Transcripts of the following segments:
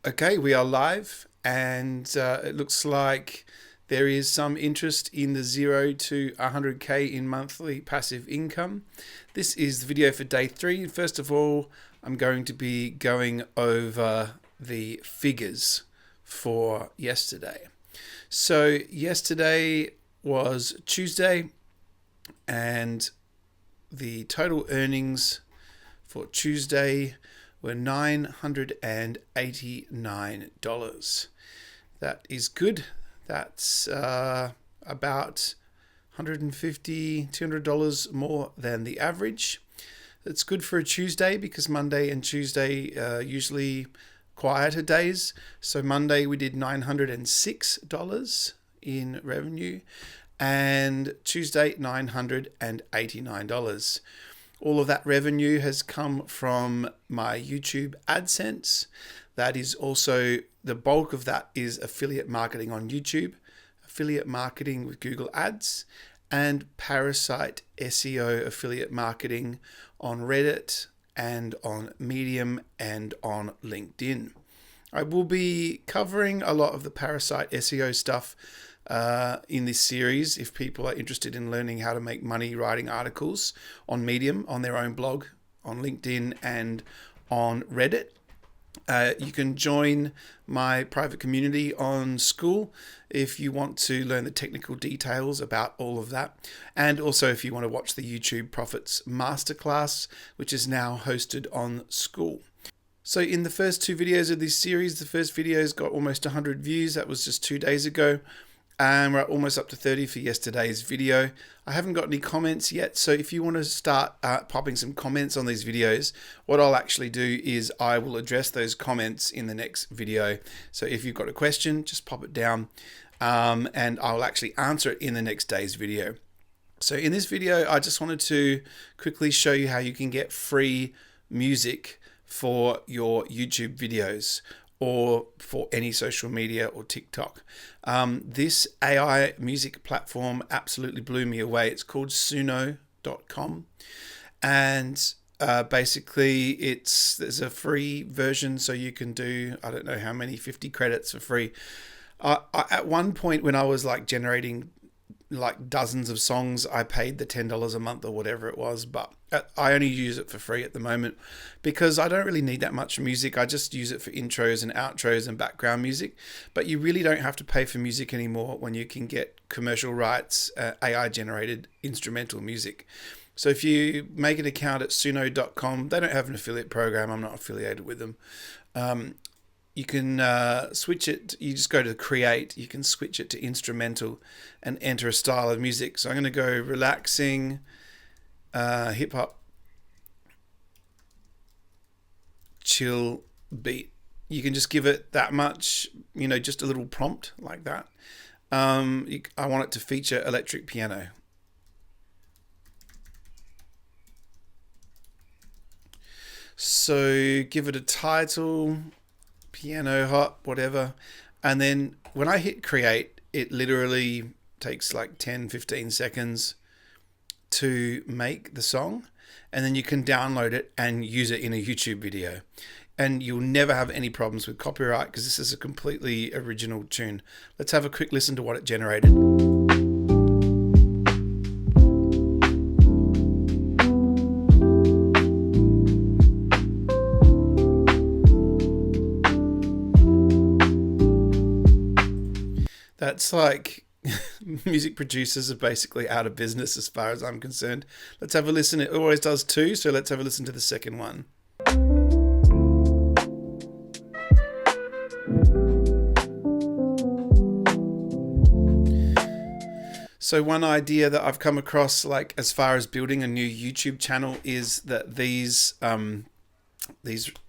Okay, we are live, and it looks like there is some interest in the 0 to 100k in monthly passive income. This is the video for day 3. First of all, I'm going to be going over the figures for yesterday. So yesterday was Tuesday, and the total earnings for Tuesday were $989. That is good. That's about $150, $200 more than the average. It's good for a Tuesday because Monday and Tuesday are usually quieter days. So Monday we did $906 in revenue, and Tuesday $989. All of that revenue has come from my YouTube AdSense. That is also, the bulk of that is affiliate marketing on YouTube, affiliate marketing with Google Ads, and Parasite SEO affiliate marketing on Reddit and on Medium and on LinkedIn. I will be covering a lot of the Parasite SEO stuff in this series if people are interested in learning how to make money writing articles on Medium, on their own blog, on LinkedIn, and on Reddit. You can join my private community on School if you want to learn the technical details about all of that. And also if you want to watch the YouTube Profits Masterclass, which is now hosted on School. So in the first 2 videos of this series, the first video's got almost 100 views. That was just 2 days ago. And we're almost up to 30 for yesterday's video. I haven't got any comments yet, so if you want to start popping some comments on these videos, what I'll actually do is I will address those comments in the next video. So if you've got a question, just pop it down, and I'll actually answer it in the next day's video. So in this video, I just wanted to quickly show you how you can get free music for your YouTube videos or for any social media or TikTok. This AI music platform absolutely blew me away. It's called Suno.com, and basically there's a free version, so you can do, I don't know how many, 50 credits for free. At one point when I was like generating like dozens of songs, I paid the $10 a month or whatever it was, but I only use it for free at the moment because I don't really need that much music. I just use it for intros and outros and background music. But you really don't have to pay for music anymore when you can get commercial rights, AI generated instrumental music. So if you make an account at Suno.com, they don't have an affiliate program. I'm not affiliated with them. You can switch it. You just go to create. You can switch it to instrumental and enter a style of music. So I'm going to go relaxing, hip hop, chill beat. You can just give it that much, just a little prompt like that. I want it to feature electric piano. So give it a title. Piano hot, whatever. And then when I hit create, it literally takes like 10-15 seconds to make the song, and then you can download it and use it in a YouTube video, and you'll never have any problems with copyright because this is a completely original tune. Let's have a quick listen to what it generated. That's like music producers are basically out of business as far as I'm concerned. Let's have a listen. It always does 2, so let's have a listen to the second one. So one idea that I've come across, like as far as building a new YouTube channel, is that these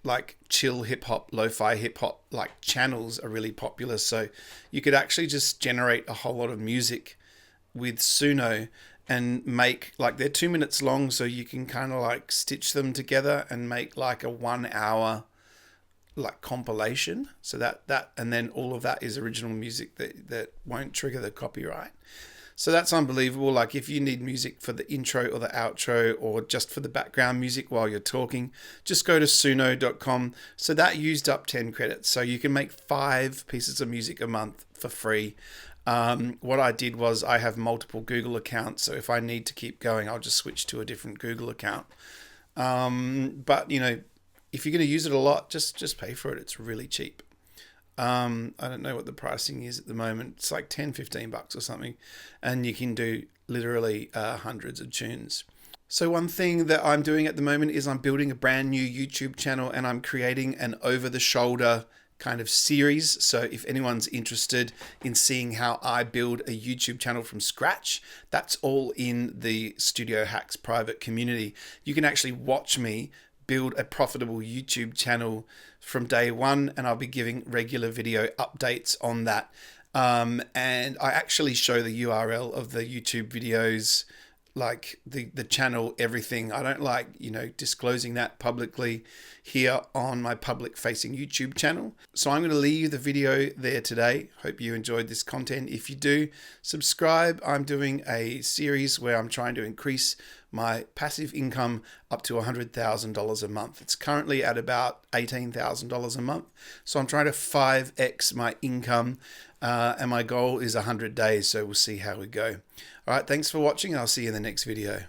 like chill hip hop, lo-fi hip hop like channels are really popular. So you could actually just generate a whole lot of music with Suno and make, like, they're 2 minutes long, so you can kind of like stitch them together and make like a 1 hour like compilation. So that and then all of that is original music that won't trigger the copyright. So that's unbelievable. Like if you need music for the intro or the outro or just for the background music while you're talking, just go to suno.com. So that used up 10 credits. So you can make 5 pieces of music a month for free. What I did was I have multiple Google accounts. So if I need to keep going, I'll just switch to a different Google account. But you know, if you're going to use it a lot, just pay for it. It's really cheap. I don't know what the pricing is at the moment. It's like 10, 15 bucks or something. And you can do literally hundreds of tunes. So one thing that I'm doing at the moment is I'm building a brand new YouTube channel, and I'm creating an over-the-shoulder kind of series. So if anyone's interested in seeing how I build a YouTube channel from scratch, that's all in the Studio Hacks private community. You can actually watch me build a profitable YouTube channel from day one, and I'll be giving regular video updates on that. And I actually show the URL of the YouTube videos, like the channel, everything. I don't like, you know, disclosing that publicly here on my public facing YouTube channel. So I'm going to leave the video there today. Hope you enjoyed this content. If you do, subscribe. I'm doing a series where I'm trying to increase my passive income up to $100,000 a month. It's currently at about $18,000 a month. So I'm trying to 5x my income, and my goal is 100 days. So we'll see how we go. All right, thanks for watching. I'll see you in the next video.